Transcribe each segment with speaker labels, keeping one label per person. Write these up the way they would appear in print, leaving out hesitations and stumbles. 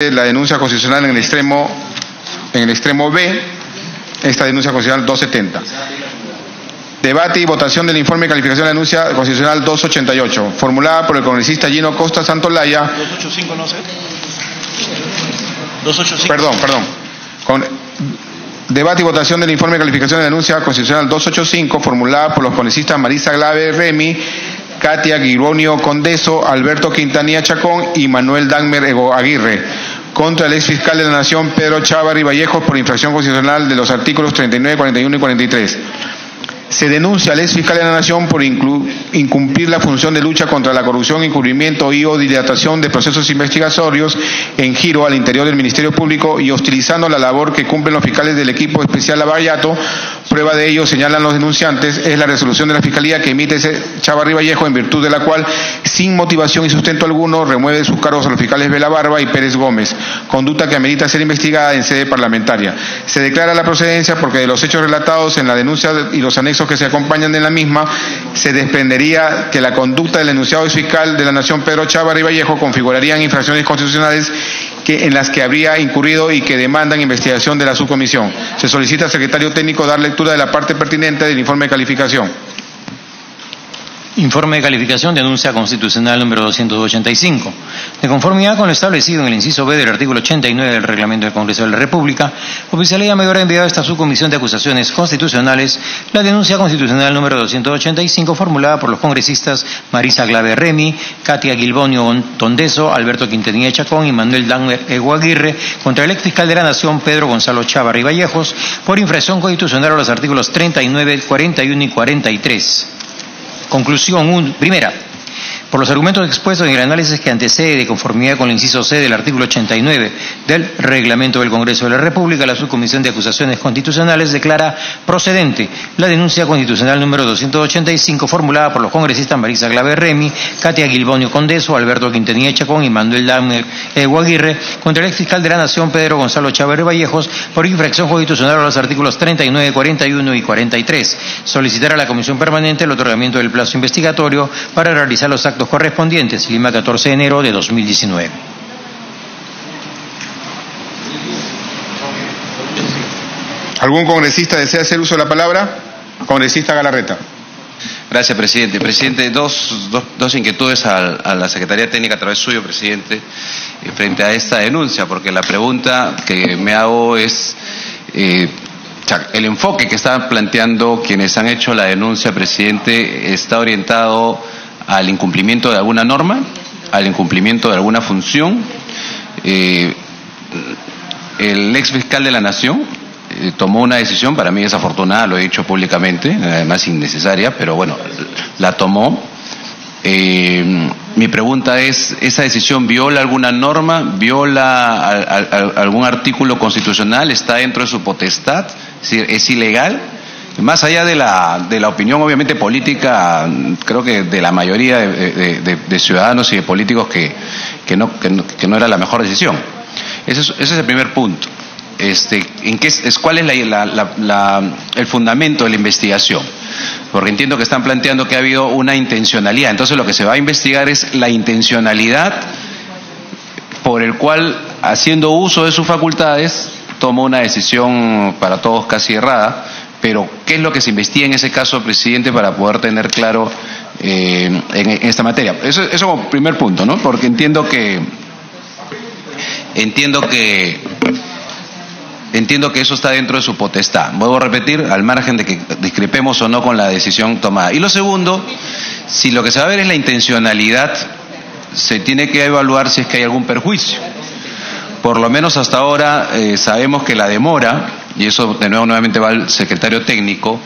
Speaker 1: La denuncia constitucional en el extremo B, esta denuncia constitucional 270. Debate y votación del informe de calificación de la denuncia constitucional 288, formulada por el congresista Gino Costa Santolaya.
Speaker 2: 285, no sé. 285.
Speaker 1: Perdón. Debate y votación del informe de calificación de la denuncia constitucional 285, formulada por los congresistas Marisa Glave Remy, Katia Guibonio Condeso, Alberto Quintanilla Chacón y Manuel Dagmer Aguirre, contra el exfiscal de la Nación Pedro Chávarri Vallejos por infracción constitucional de los artículos 39, 41 y 43. Se denuncia al exfiscal de la Nación por incumplir la función de lucha contra la corrupción, encubrimiento y o dilatación de procesos investigatorios en giro al interior del Ministerio Público y hostilizando la labor que cumplen los fiscales del equipo especial Lavallato. Prueba de ello, señalan los denunciantes, es la resolución de la Fiscalía que emite Chávarri Vallejo, en virtud de la cual, sin motivación y sustento alguno, remueve de sus cargos a los fiscales Vela Barba y Pérez Gómez, conducta que amerita ser investigada en sede parlamentaria. Se declara la procedencia porque de los hechos relatados en la denuncia y los anexos que se acompañan de la misma, se desprendería que la conducta del enunciado exfiscal de la Nación Pedro Chávarri Vallejo configurarían infracciones constitucionales en las que habría incurrido y que demandan investigación de la subcomisión. Se solicita al secretario técnico dar lectura de la parte pertinente del informe de calificación.
Speaker 3: Informe de calificación, denuncia constitucional número 285. De conformidad con lo establecido en el inciso B del artículo 89 del Reglamento del Congreso de la República, Oficialía Mayor ha enviado a esta subcomisión de acusaciones constitucionales la denuncia constitucional número 285 formulada por los congresistas Marisa Glave Remy, Katia Guibonio Condeso, Alberto Quintanilla Chacón y Manuel Dagmer Aguirre contra el exfiscal de la Nación Pedro Gonzalo Chávarri Vallejos por infracción constitucional a los artículos 39, 41 y 43. Conclusión primera. Por los argumentos expuestos en el análisis que antecede, de conformidad con el inciso C del artículo 89 del Reglamento del Congreso de la República, la Subcomisión de Acusaciones Constitucionales declara procedente la denuncia constitucional número 285 formulada por los congresistas Marisa Glave Remy, Katia Guibonio Condeso, Alberto Quintanilla Chacón y Manuel Dagmer Aguirre contra el exfiscal de la Nación Pedro Gonzalo Chávarri Vallejos por infracción constitucional a los artículos 39, 41 y 43. Solicitar a la Comisión Permanente el otorgamiento del plazo investigatorio para realizar los actos correspondientes, Lima, 14 de enero de 2019.
Speaker 1: ¿Algún congresista desea hacer uso de la palabra? Congresista Galarreta.
Speaker 4: Gracias, presidente. Presidente, dos inquietudes a la Secretaría Técnica a través suyo, presidente, frente a esta denuncia, porque la pregunta que me hago es el enfoque que están planteando quienes han hecho la denuncia, presidente, está orientado al incumplimiento de alguna norma, al incumplimiento de alguna función. El ex fiscal de la Nación tomó una decisión, para mí desafortunada, lo he dicho públicamente, además innecesaria, pero bueno, la tomó. Mi pregunta es, ¿esa decisión viola alguna norma, viola algún artículo constitucional, está dentro de su potestad, es ilegal? Más allá de la opinión obviamente política, creo que de la mayoría de ciudadanos y de políticos que no era la mejor decisión. Ese es el primer punto. ¿Cuál es el fundamento de la investigación? Porque entiendo que están planteando que ha habido una intencionalidad. Entonces lo que se va a investigar es la intencionalidad por el cual, haciendo uso de sus facultades, tomó una decisión para todos casi errada. Pero, ¿qué es lo que se investiga en ese caso, presidente, para poder tener claro en esta materia? Eso como primer punto, ¿no? Porque entiendo que eso está dentro de su potestad. Vuelvo a repetir, al margen de que discrepemos o no con la decisión tomada. Y lo segundo, si lo que se va a ver es la intencionalidad, se tiene que evaluar si es que hay algún perjuicio. Por lo menos hasta ahora sabemos que la demora, y eso de nuevo nuevamente va al secretario técnico,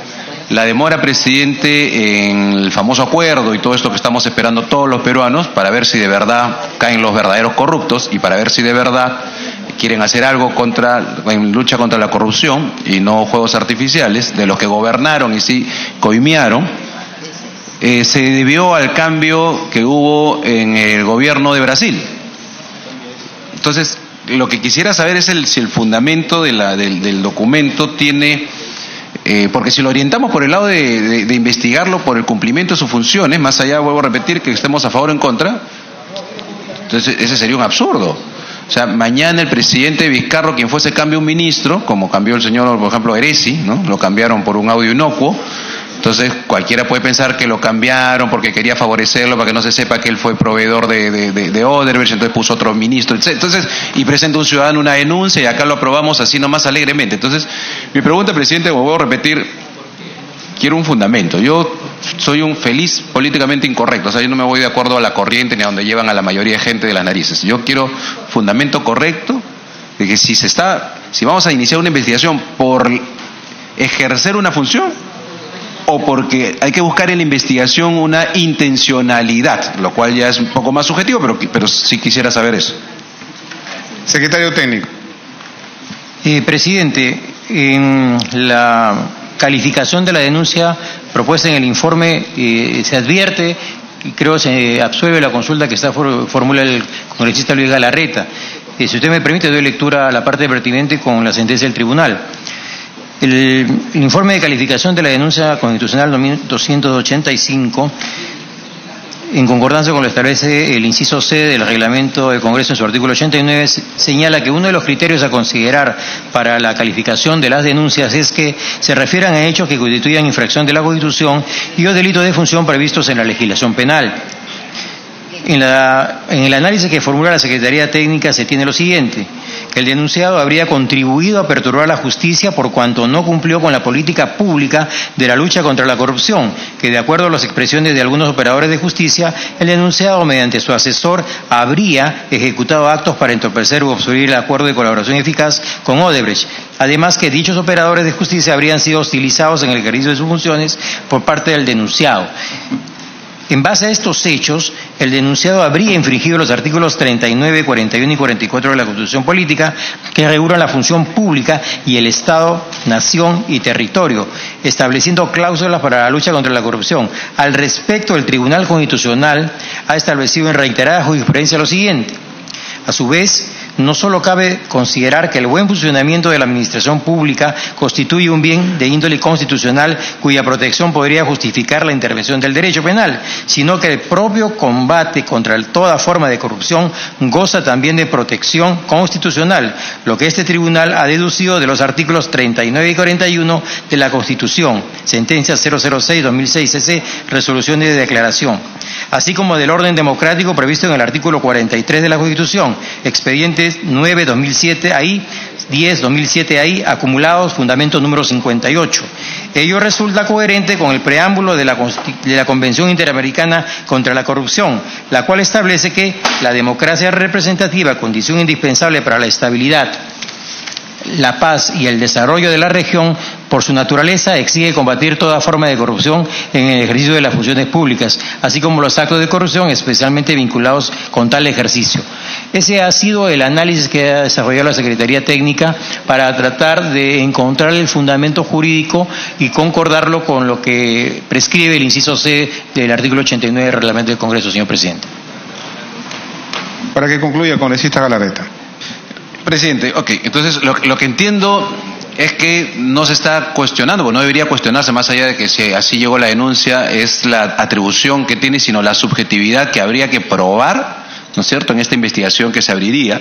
Speaker 4: la demora, presidente, en el famoso acuerdo y todo esto que estamos esperando todos los peruanos para ver si de verdad caen los verdaderos corruptos y para ver si de verdad quieren hacer algo en lucha contra la corrupción y no juegos artificiales, de los que gobernaron y sí coimearon, se debió al cambio que hubo en el gobierno de Brasil. Entonces, lo que quisiera saber es si el fundamento del documento tiene, porque si lo orientamos por el lado de investigarlo por el cumplimiento de sus funciones, más allá, vuelvo a repetir, que estemos a favor o en contra, entonces ese sería un absurdo. O sea, mañana el presidente Vizcarro, quien fuese, cambia un ministro, como cambió el señor, por ejemplo, Eresi, ¿no? Lo cambiaron por un audio inocuo. Entonces cualquiera puede pensar que lo cambiaron porque quería favorecerlo, para que no se sepa que él fue proveedor de Odebrecht, entonces puso otro ministro, etc. Entonces, y presenta un ciudadano una denuncia y acá lo aprobamos así nomás alegremente. Entonces, mi pregunta, presidente, como voy a repetir, quiero un fundamento. Yo soy un feliz políticamente incorrecto, o sea, yo no me voy de acuerdo a la corriente ni a donde llevan a la mayoría de gente de las narices. Yo quiero fundamento correcto de que si vamos a iniciar una investigación por ejercer una función, o porque hay que buscar en la investigación una intencionalidad, lo cual ya es un poco más subjetivo, pero sí quisiera saber eso.
Speaker 1: Secretario técnico.
Speaker 3: Presidente, en la calificación de la denuncia propuesta en el informe se advierte, y creo se absuelve la consulta que formula el congresista Luis Galarreta. Si usted me permite, doy lectura a la parte pertinente con la sentencia del tribunal. El informe de calificación de la denuncia constitucional 285, en concordancia con lo establece el inciso C del reglamento del Congreso en su artículo 89, señala que uno de los criterios a considerar para la calificación de las denuncias es que se refieran a hechos que constituyan infracción de la Constitución y o delitos de función previstos en la legislación penal. En el análisis que formula la Secretaría Técnica se tiene lo siguiente: que el denunciado habría contribuido a perturbar la justicia por cuanto no cumplió con la política pública de la lucha contra la corrupción, que de acuerdo a las expresiones de algunos operadores de justicia, el denunciado mediante su asesor habría ejecutado actos para entorpecer u obstruir el acuerdo de colaboración eficaz con Odebrecht. Además, que dichos operadores de justicia habrían sido hostilizados en el ejercicio de sus funciones por parte del denunciado. En base a estos hechos, el denunciado habría infringido los artículos 39, 41 y 44 de la Constitución Política, que regulan la función pública y el Estado, nación y territorio, estableciendo cláusulas para la lucha contra la corrupción. Al respecto, el Tribunal Constitucional ha establecido en reiterada jurisprudencia lo siguiente: a su vez, no solo cabe considerar que el buen funcionamiento de la administración pública constituye un bien de índole constitucional cuya protección podría justificar la intervención del derecho penal, sino que el propio combate contra toda forma de corrupción goza también de protección constitucional, lo que este tribunal ha deducido de los artículos 39 y 41 de la Constitución, sentencia 006-2006 CC, resolución de declaración, así como del orden democrático previsto en el artículo 43 de la Constitución, expedientes 9-2007 ahí, 10-2007 ahí, acumulados, fundamento número 58. Ello resulta coherente con el preámbulo de la Convención Interamericana contra la Corrupción, la cual establece que la democracia representativa, condición indispensable para la estabilidad, la paz y el desarrollo de la región, por su naturaleza exige combatir toda forma de corrupción en el ejercicio de las funciones públicas, así como los actos de corrupción especialmente vinculados con tal ejercicio. Ese ha sido el análisis que ha desarrollado la Secretaría Técnica para tratar de encontrar el fundamento jurídico y concordarlo con lo que prescribe el inciso C del artículo 89 del reglamento del Congreso, señor presidente.
Speaker 1: Para que concluya, congresista Galarreta.
Speaker 4: Presidente, ok, entonces lo que entiendo es que no se está cuestionando, porque no debería cuestionarse, más allá de que si así llegó la denuncia, es la atribución que tiene, sino la subjetividad que habría que probar, ¿no es cierto?, en esta investigación que se abriría.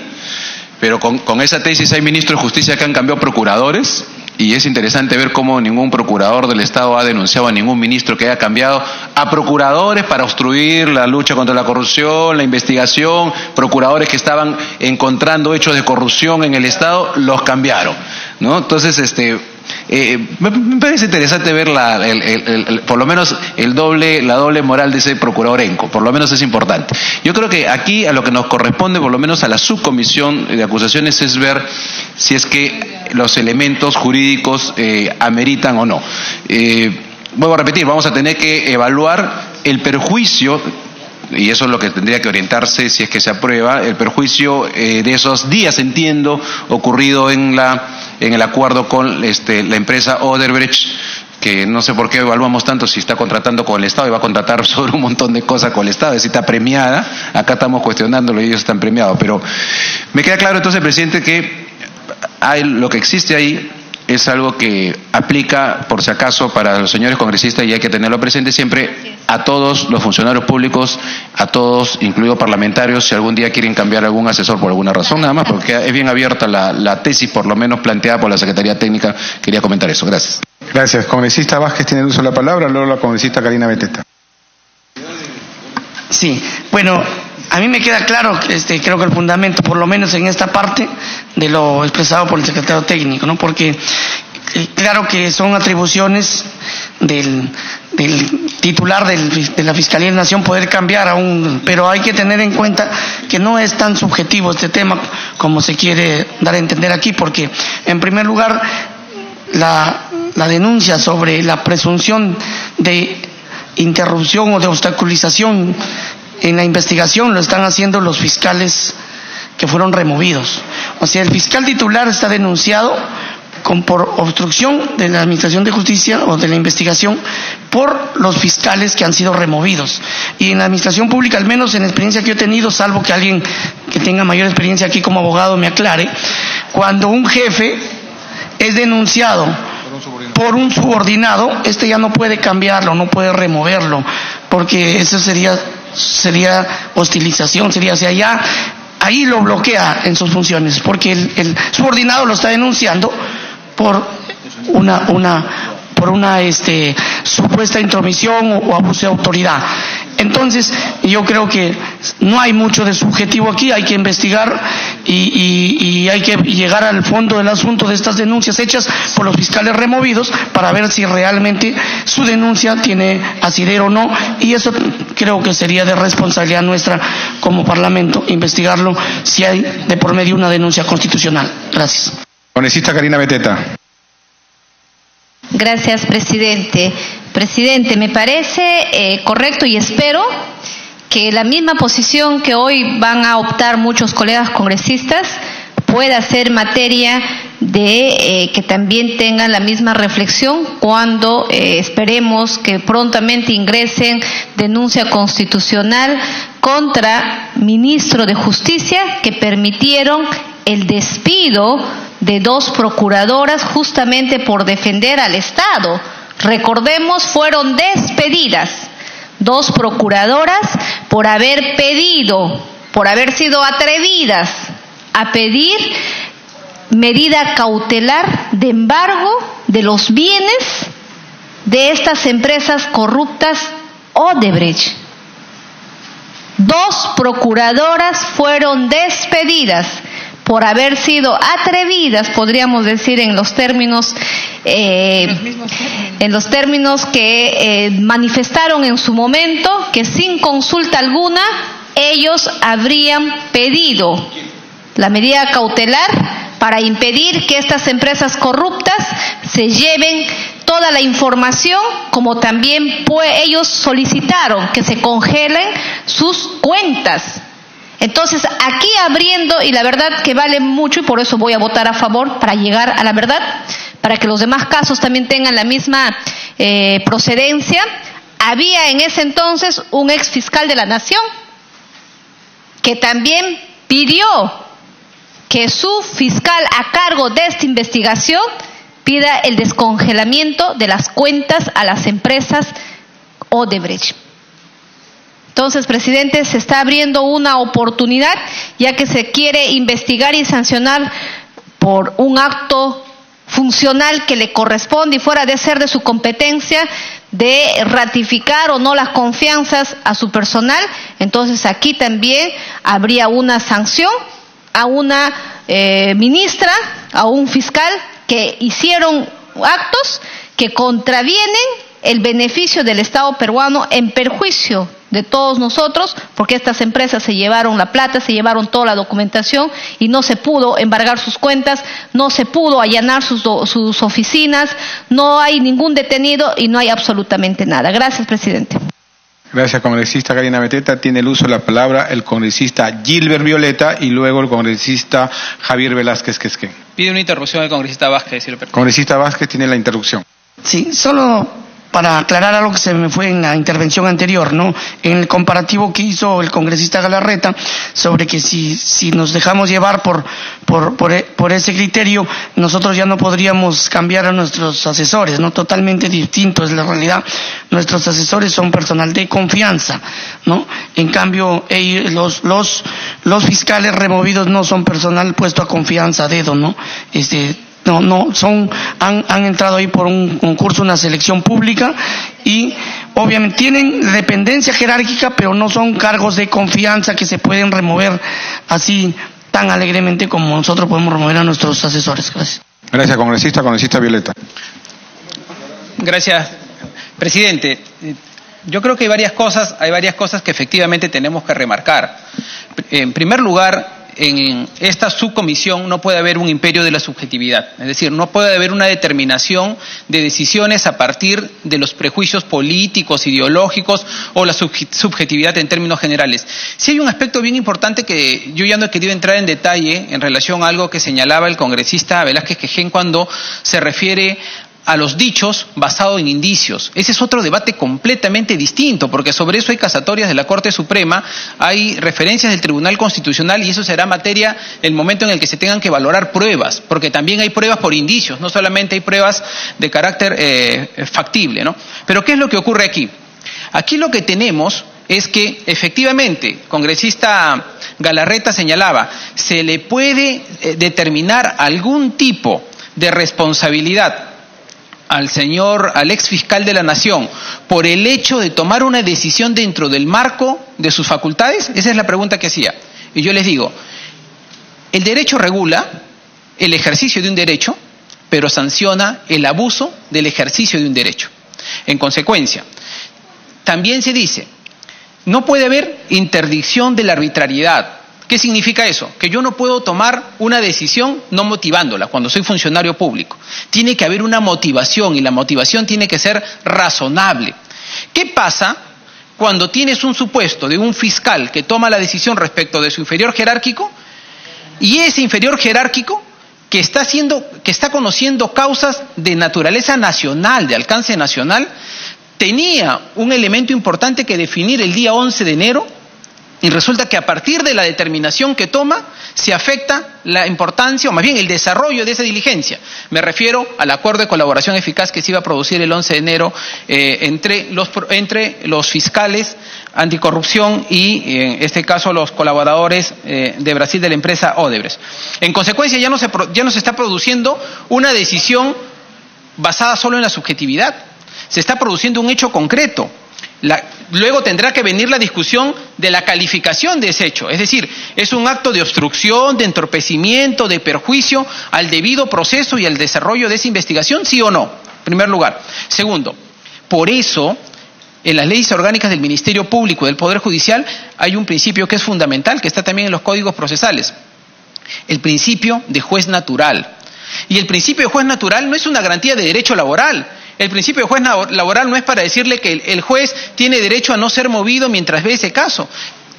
Speaker 4: Pero con esa tesis hay ministros de justicia que han cambiado procuradores, y es interesante ver cómo ningún procurador del Estado ha denunciado a ningún ministro que haya cambiado a procuradores para obstruir la lucha contra la corrupción, la investigación. Procuradores que estaban encontrando hechos de corrupción en el Estado, los cambiaron, ¿no? Entonces, me parece interesante ver por lo menos la doble moral de ese procurador Enco, por lo menos es importante. Yo creo que aquí a lo que nos corresponde, por lo menos a la subcomisión de acusaciones, es ver si es que los elementos jurídicos ameritan o no. Vuelvo a repetir, vamos a tener que evaluar el perjuicio, y eso es lo que tendría que orientarse si es que se aprueba, el perjuicio de esos días, entiendo, ocurrido en el acuerdo con la empresa Odebrecht, que no sé por qué evaluamos tanto si está contratando con el Estado y va a contratar sobre un montón de cosas con el Estado, si está premiada. Acá estamos cuestionándolo y ellos están premiados, pero me queda claro entonces, presidente, que lo que existe ahí es algo que aplica, por si acaso, para los señores congresistas, y hay que tenerlo presente siempre, a todos los funcionarios públicos, a todos, incluidos parlamentarios, si algún día quieren cambiar algún asesor por alguna razón, nada más, porque es bien abierta la tesis, por lo menos planteada por la Secretaría Técnica. Quería comentar eso. Gracias.
Speaker 1: Gracias. Congresista Vázquez tiene el uso de la palabra, luego la congresista Karina Beteta.
Speaker 2: Sí, bueno, a mí me queda claro que creo que el fundamento, por lo menos en esta parte, de lo expresado por el secretario técnico, ¿no? Porque claro que son atribuciones del titular de la Fiscalía de la Nación poder cambiar aún, pero hay que tener en cuenta que no es tan subjetivo este tema como se quiere dar a entender aquí, porque en primer lugar la denuncia sobre la presunción de interrupción o de obstaculización en la investigación lo están haciendo los fiscales que fueron removidos. O sea, el fiscal titular está denunciado por obstrucción de la Administración de Justicia o de la investigación por los fiscales que han sido removidos. Y en la administración pública, al menos en la experiencia que yo he tenido, salvo que alguien que tenga mayor experiencia aquí como abogado me aclare, cuando un jefe es denunciado por un subordinado, ya no puede cambiarlo, no puede removerlo, porque eso sería hostilización, o sea, ya ahí lo bloquea en sus funciones, porque el subordinado lo está denunciando por una supuesta intromisión o abuso de autoridad. Entonces, yo creo que no hay mucho de subjetivo aquí, hay que investigar y hay que llegar al fondo del asunto de estas denuncias hechas por los fiscales removidos para ver si realmente su denuncia tiene asidero o no, y eso creo que sería de responsabilidad nuestra como Parlamento, investigarlo si hay de por medio una denuncia constitucional. Gracias.
Speaker 1: Congresista Karina Beteta.
Speaker 5: Gracias, presidente. Presidente, me parece correcto y espero que la misma posición que hoy van a optar muchos colegas congresistas pueda ser materia de que también tengan la misma reflexión cuando esperemos que prontamente ingresen denuncia constitucional contra ministro de Justicia que permitieron el despido de 2 procuradoras justamente por defender al Estado. Recordemos, fueron despedidas 2 procuradoras por haber sido atrevidas a pedir medida cautelar de embargo de los bienes de estas empresas corruptas Odebrecht. 2 procuradoras fueron despedidas por haber sido atrevidas, podríamos decir en los términos que manifestaron en su momento, que sin consulta alguna ellos habrían pedido la medida cautelar para impedir que estas empresas corruptas se lleven toda la información, como también ellos solicitaron que se congelen sus cuentas. Entonces, aquí abriendo, y la verdad que vale mucho, y por eso voy a votar a favor, para llegar a la verdad, para que los demás casos también tengan la misma procedencia. Había en ese entonces un ex fiscal de la Nación que también pidió que su fiscal a cargo de esta investigación pida el descongelamiento de las cuentas a las empresas Odebrecht. Entonces, presidente, se está abriendo una oportunidad, ya que se quiere investigar y sancionar por un acto funcional que le corresponde y fuera de ser de su competencia de ratificar o no las confianzas a su personal. Entonces, aquí también habría una sanción a una ministra, a un fiscal que hicieron actos que contravienen el beneficio del Estado peruano en perjuicio de todos nosotros, porque estas empresas se llevaron la plata, se llevaron toda la documentación y no se pudo embargar sus cuentas, no se pudo allanar sus oficinas, no hay ningún detenido y no hay absolutamente nada. Gracias, presidente.
Speaker 1: Gracias, congresista Karina Beteta. Tiene el uso de la palabra el congresista Gilbert Violeta y luego el congresista Javier Velázquez Quesquén.
Speaker 6: Pide una interrupción al congresista Vázquez, señor presidente.
Speaker 1: Congresista Vázquez tiene la interrupción.
Speaker 2: Sí, solo para aclarar algo que se me fue en la intervención anterior, ¿no? En el comparativo que hizo el congresista Galarreta sobre que si nos dejamos llevar por ese criterio, nosotros ya no podríamos cambiar a nuestros asesores, ¿no? Totalmente distinto es la realidad. Nuestros asesores son personal de confianza, ¿no? En cambio, los fiscales removidos no son personal puesto a confianza a dedo, ¿no? Han entrado ahí por un concurso, una selección pública, y obviamente tienen dependencia jerárquica, pero no son cargos de confianza que se pueden remover así tan alegremente como nosotros podemos remover a nuestros asesores. Gracias.
Speaker 1: Gracias, congresista Violeta.
Speaker 6: Gracias, presidente. Yo creo que hay varias cosas que efectivamente tenemos que remarcar. En primer lugar, en esta subcomisión no puede haber un imperio de la subjetividad, es decir, no puede haber una determinación de decisiones a partir de los prejuicios políticos, ideológicos o la subjetividad en términos generales. Sí hay un aspecto bien importante que yo ya no he querido entrar en detalle en relación a algo que señalaba el congresista Velázquez Quején cuando se refiere a los dichos basados en indicios. Ese es otro debate completamente distinto, porque sobre eso hay casatorias de la Corte Suprema, hay referencias del Tribunal Constitucional, y eso será materia el momento en el que se tengan que valorar pruebas, porque también hay pruebas por indicios, no solamente hay pruebas de carácter factible, ¿no? Pero ¿qué es lo que ocurre aquí? Aquí lo que tenemos es que efectivamente, congresista Galarreta señalaba, se le puede determinar algún tipo de responsabilidad al ex fiscal de la Nación por el hecho de tomar una decisión dentro del marco de sus facultades. Esa es la pregunta que hacía. Y yo les digo, el derecho regula el ejercicio de un derecho, pero sanciona el abuso del ejercicio de un derecho. En consecuencia, también se dice, no puede haber interdicción de la arbitrariedad. ¿Qué significa eso? Que yo no puedo tomar una decisión no motivándola cuando soy funcionario público. Tiene que haber una motivación, y la motivación tiene que ser razonable. ¿Qué pasa cuando tienes un supuesto de un fiscal que toma la decisión respecto de su inferior jerárquico, y ese inferior jerárquico que está conociendo causas de naturaleza nacional, de alcance nacional, tenía un elemento importante que definir el día 11 de enero, y resulta que a partir de la determinación que toma se afecta la importancia, o más bien el desarrollo de esa diligencia? Me refiero al acuerdo de colaboración eficaz que se iba a producir el 11 de enero entre los fiscales anticorrupción y, en este caso, los colaboradores de Brasil de la empresa Odebrecht. En consecuencia, ya no se está produciendo una decisión basada solo en la subjetividad. Se está produciendo un hecho concreto. Luego tendrá que venir la discusión de la calificación de ese hecho, es decir, ¿es un acto de obstrucción, de entorpecimiento, de perjuicio al debido proceso y al desarrollo de esa investigación, sí o no? En primer lugar. Segundo, por eso, en las leyes orgánicas del Ministerio Público y del Poder Judicial hay un principio que es fundamental, que está también en los códigos procesales, el principio de juez natural. Y el principio de juez natural no es una garantía de derecho laboral. El principio de juez laboral no es para decirle que el juez tiene derecho a no ser movido mientras ve ese caso.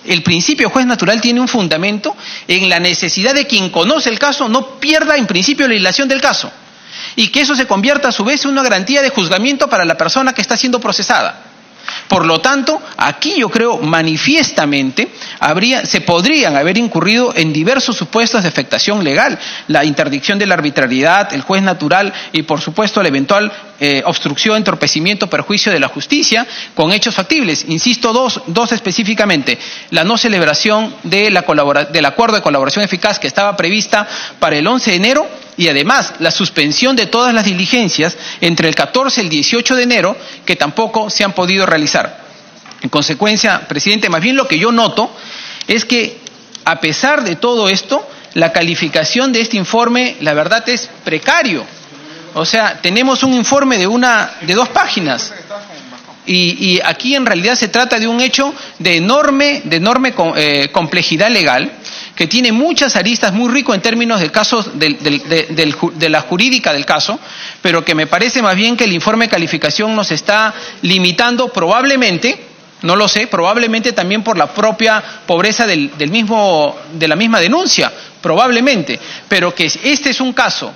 Speaker 6: El principio de juez natural tiene un fundamento en la necesidad de quien conoce el caso no pierda en principio la hilación del caso, y que eso se convierta a su vez en una garantía de juzgamiento para la persona que está siendo procesada. Por lo tanto, aquí yo creo manifiestamente se podrían haber incurrido en diversos supuestos de afectación legal: la interdicción de la arbitrariedad, el juez natural y, por supuesto, la eventual obstrucción, entorpecimiento, perjuicio de la justicia con hechos factibles. Insisto, dos específicamente: la no celebración del acuerdo de colaboración eficaz que estaba prevista para el 11 de enero, y además la suspensión de todas las diligencias entre el 14 y el 18 de enero, que tampoco se han podido realizar. En consecuencia, presidente, más bien lo que yo noto es que, a pesar de todo esto, la calificación de este informe, la verdad, es precario. O sea, tenemos un informe de 2 páginas. Y aquí en realidad se trata de un hecho de enorme complejidad legal, que tiene muchas aristas, muy rico en términos del caso, de la jurídica del caso, pero que me parece más bien que el informe de calificación nos está limitando probablemente No lo sé, probablemente también por la propia pobreza de la misma denuncia, probablemente, pero que este es un caso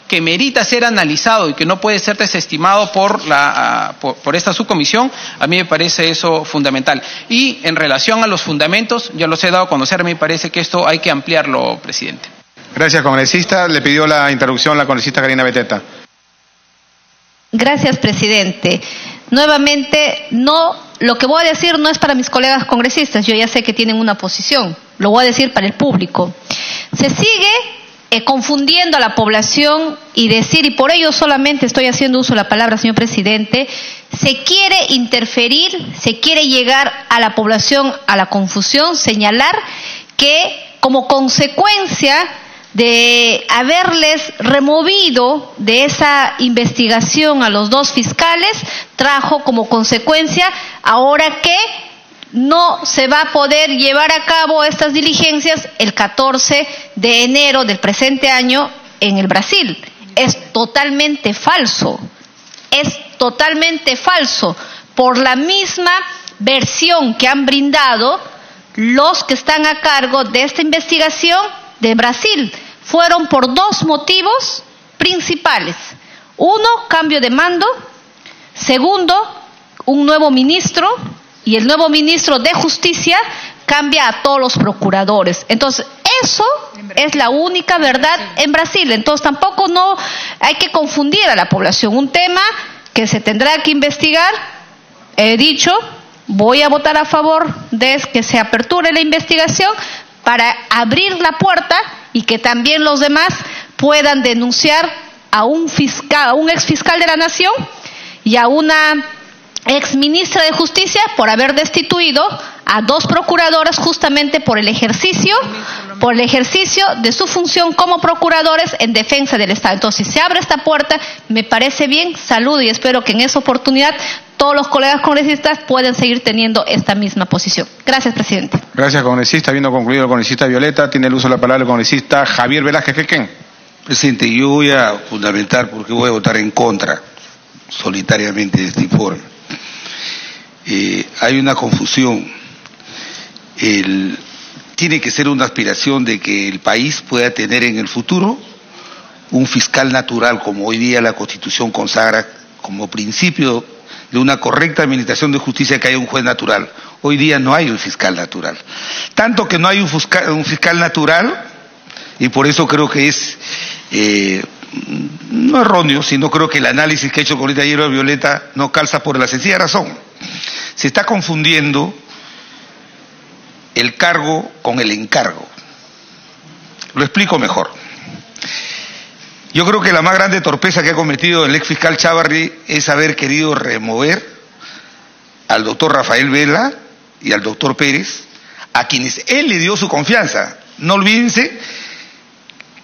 Speaker 6: que merita ser analizado y que no puede ser desestimado por esta subcomisión, a mí me parece eso fundamental. Y en relación a los fundamentos, ya los he dado a conocer, me parece que esto hay que ampliarlo, presidente.
Speaker 1: Gracias, congresista. Le pidió la interrupción la congresista Karina Beteta.
Speaker 5: Gracias, presidente. Nuevamente, lo que voy a decir no es para mis colegas congresistas, yo ya sé que tienen una posición, lo voy a decir para el público. Se sigue confundiendo a la población y por ello solamente estoy haciendo uso de la palabra, señor presidente, se quiere interferir, se quiere llegar a la población a la confusión, señalar que como consecuencia de haberles removido de esa investigación a los dos fiscales, trajo como consecuencia ahora que no se va a poder llevar a cabo estas diligencias el 14 de enero del presente año en el Brasil. Es totalmente falso, por la misma versión que han brindado los que están a cargo de esta investigación de Brasil. Fueron por dos motivos principales. Uno, cambio de mando. Segundo, un nuevo ministro, y el nuevo ministro de Justicia cambia a todos los procuradores. Entonces, eso es la única verdad en Brasil. Entonces, tampoco hay que confundir a la población. Un tema que se tendrá que investigar. He dicho, voy a votar a favor de que se aperture la investigación para abrir la puerta y que también los demás puedan denunciar a un ex fiscal de la Nación y a una ex ministra de Justicia por haber destituido a dos procuradores justamente por el ejercicio de su función como procuradores en defensa del Estado. Entonces, si se abre esta puerta, me parece bien, saludo y espero que en esa oportunidad todos los colegas congresistas pueden seguir teniendo esta misma posición. Gracias, presidente.
Speaker 1: Gracias, congresista. Habiendo concluido el congresista Violeta, tiene el uso de la palabra el congresista Javier Velázquez Quequén.
Speaker 7: Presidente, yo voy a fundamentar porque voy a votar en contra solitariamente de este informe. Hay una confusión. Tiene que ser una aspiración de que el país pueda tener en el futuro un fiscal natural, como hoy día la Constitución consagra como principio de una correcta administración de justicia, que haya un juez natural. Hoy día no hay un fiscal natural. Tanto que no hay un fiscal natural, y por eso creo que es no erróneo, sino creo que el análisis que ha hecho Corita Hierba Violeta no calza por la sencilla razón. Se está confundiendo el cargo con el encargo. Lo explico mejor. Yo creo que la más grande torpeza que ha cometido el ex fiscal Chávarri es haber querido remover al doctor Rafael Vela y al doctor Pérez, a quienes él le dio su confianza. No olvídense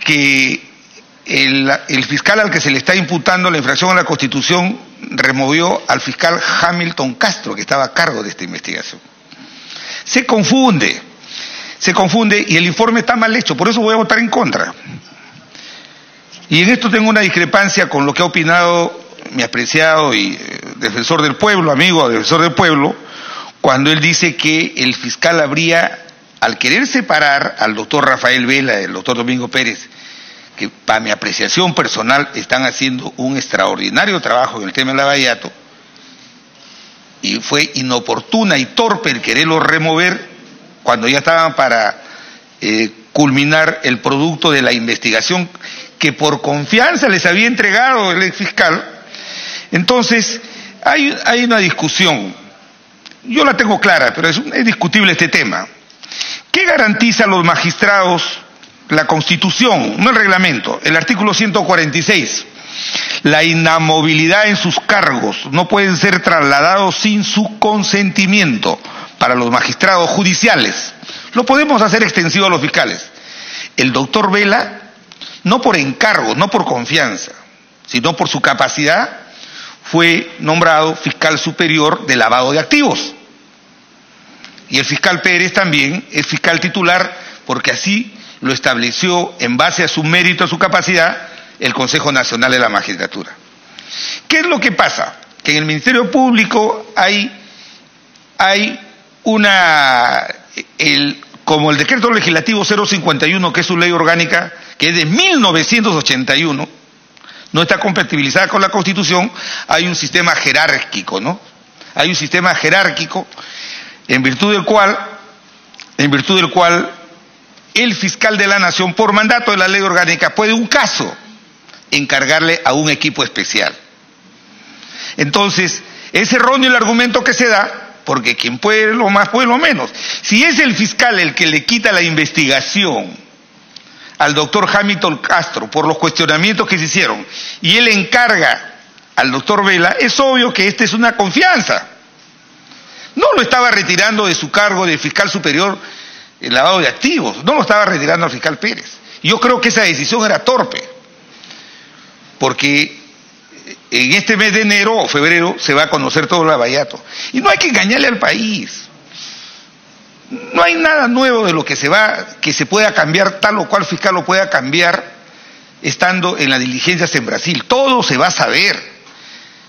Speaker 7: que el fiscal al que se le está imputando la infracción a la Constitución removió al fiscal Hamilton Castro, que estaba a cargo de esta investigación. Se confunde y el informe está mal hecho, por eso voy a votar en contra. Y en esto tengo una discrepancia con lo que ha opinado mi apreciado y defensor del pueblo, amigo defensor del pueblo, cuando él dice que el fiscal habría, al querer separar al doctor Rafael Vela del doctor Domingo Pérez, que para mi apreciación personal están haciendo un extraordinario trabajo en el tema del lavallato, y fue inoportuna y torpe el quererlo remover cuando ya estaban para culminar el producto de la investigación que por confianza les había entregado el ex fiscal. Entonces, hay una discusión. Yo la tengo clara, pero es discutible este tema. ¿Qué garantiza a los magistrados la Constitución, no el reglamento? El artículo 146. La inamovilidad en sus cargos no pueden ser trasladados sin su consentimiento para los magistrados judiciales. Lo podemos hacer extensivo a los fiscales. El doctor Vela, no por encargo, no por confianza, sino por su capacidad, fue nombrado fiscal superior de lavado de activos. Y el fiscal Pérez también es fiscal titular, porque así lo estableció en base a su mérito, a su capacidad, el Consejo Nacional de la Magistratura. ¿Qué es lo que pasa? Que en el Ministerio Público hay hay como el decreto legislativo 051, que es su ley orgánica, que es de 1981, no está compatibilizada con la Constitución, hay un sistema jerárquico, ¿no? Hay un sistema jerárquico en virtud del cual el fiscal de la Nación, por mandato de la ley orgánica, puede un caso encargarle a un equipo especial. Entonces, es erróneo el argumento que se da, porque quien puede lo más puede lo menos. Si es el fiscal el que le quita la investigación al doctor Hamilton Castro por los cuestionamientos que se hicieron y él encarga al doctor Vela, es obvio que esta es una confianza. No lo estaba retirando de su cargo de fiscal superior el lavado de activos, no lo estaba retirando al fiscal Pérez. Yo creo que esa decisión era torpe, porque en este mes de enero o febrero se va a conocer todo el lavallato. Y no hay que engañarle al país. No hay nada nuevo de lo que se pueda cambiar, tal o cual fiscal lo pueda cambiar estando en las diligencias en Brasil. Todo se va a saber.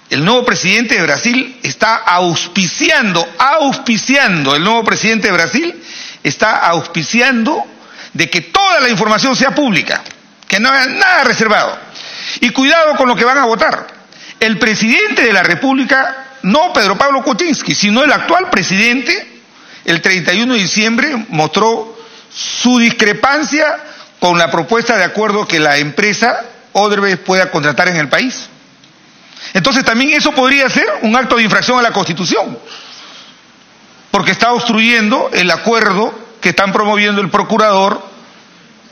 Speaker 7: El nuevo presidente de Brasil está auspiciando, el nuevo presidente de Brasil está auspiciando de que toda la información sea pública, que no haya nada reservado. Y cuidado con lo que van a votar. El presidente de la República, no Pedro Pablo Kuczynski, sino el actual presidente, el 31 de diciembre mostró su discrepancia con la propuesta de acuerdo que la empresa Odebrecht pueda contratar en el país. Entonces también eso podría ser un acto de infracción a la Constitución, porque está obstruyendo el acuerdo que están promoviendo el procurador,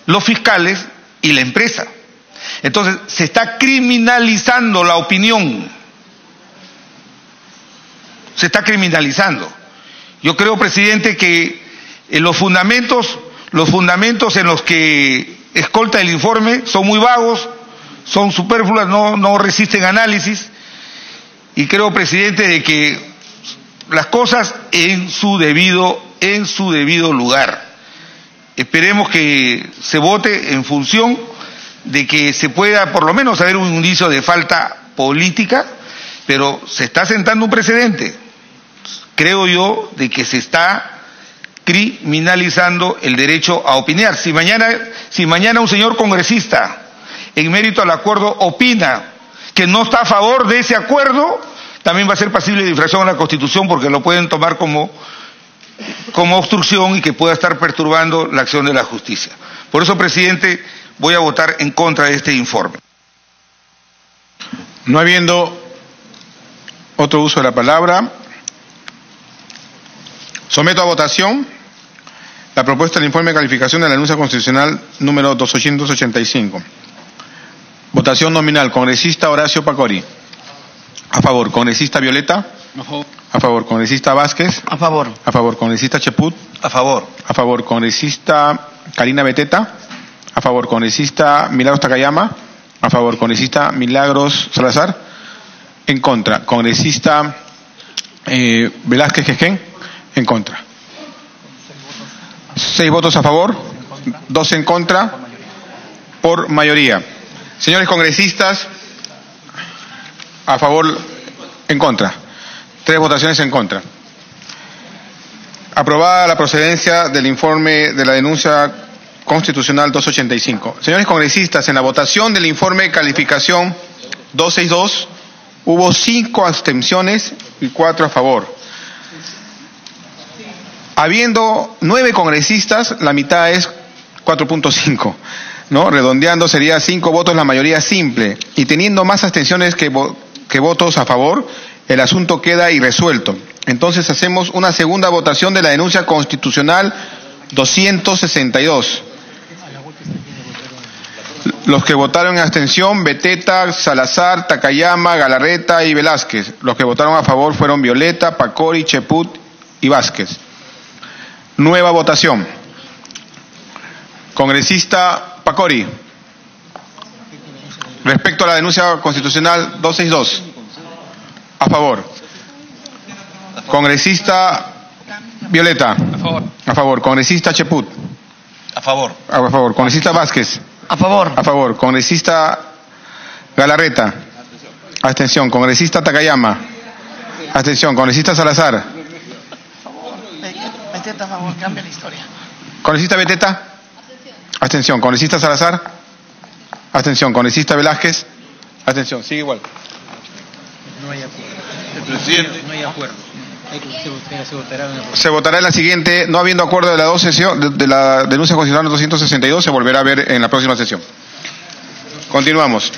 Speaker 7: los fiscales y la empresa. Entonces se está criminalizando la opinión, se está criminalizando. Yo creo, presidente, que los fundamentos en los que escolta el informe son muy vagos, son superfluas, no resisten análisis, y creo, presidente, de que las cosas en su debido lugar. Esperemos que se vote en función de que se pueda por lo menos haber un indicio de falta política, pero se está sentando un precedente, creo yo, de que se está criminalizando el derecho a opinar. Si mañana un señor congresista, en mérito al acuerdo, opina que no está a favor de ese acuerdo, también va a ser pasible de infracción a la Constitución, porque lo pueden tomar como obstrucción y que pueda estar perturbando la acción de la justicia. Por eso, presidente, voy a votar en contra de este informe.
Speaker 1: No habiendo otro uso de la palabra, someto a votación la propuesta del informe de calificación de la denuncia constitucional número 285. Votación nominal. Congresista Horacio Pacori. A favor. Congresista Violeta. A favor. Congresista Vázquez.
Speaker 2: A favor.
Speaker 1: A favor. Congresista Cheput.
Speaker 7: A favor.
Speaker 1: A favor. Congresista Karina Beteta. A favor. Congresista Milagros Takayama. A favor. Congresista Milagros Salazar. En contra. Congresista Velázquez Quequén. En contra. 6 votos a favor, 2 en contra, por mayoría. Señores congresistas, a favor, en contra. 3 votaciones en contra. Aprobada la procedencia del informe de la denuncia constitucional 285. Señores congresistas, en la votación del informe de calificación 262 hubo 5 abstenciones y 4 a favor. Habiendo 9 congresistas, la mitad es 4.5, ¿no? Redondeando sería 5 votos la mayoría simple. Y teniendo más abstenciones que votos a favor, el asunto queda irresuelto. Entonces hacemos una segunda votación de la denuncia constitucional 262. Los que votaron en abstención: Beteta, Salazar, Takayama, Galarreta y Velázquez. Los que votaron a favor fueron Violeta, Pacori, Cheput y Vázquez. Nueva votación. Congresista Pacori. Respecto a la denuncia constitucional 262. A favor. Congresista Violeta.
Speaker 6: A favor.
Speaker 1: A favor. Congresista Cheput.
Speaker 7: A favor.
Speaker 1: A favor. Congresista Vázquez.
Speaker 2: A favor.
Speaker 1: A favor. Congresista Galarreta. Abstención. Congresista Takayama. Abstención. Congresista Salazar.
Speaker 2: Beteta, a favor, cambia la historia.
Speaker 1: Congresista Beteta. Abstención. Congresista Salazar. Abstención. Congresista Velázquez. Abstención. Sigue igual.
Speaker 3: No hay acuerdo.
Speaker 7: Presidente.
Speaker 3: No hay acuerdo.
Speaker 1: Se votará en la siguiente, no habiendo acuerdo de la de la denuncia constitucional 262, se volverá a ver en la próxima sesión. Continuamos.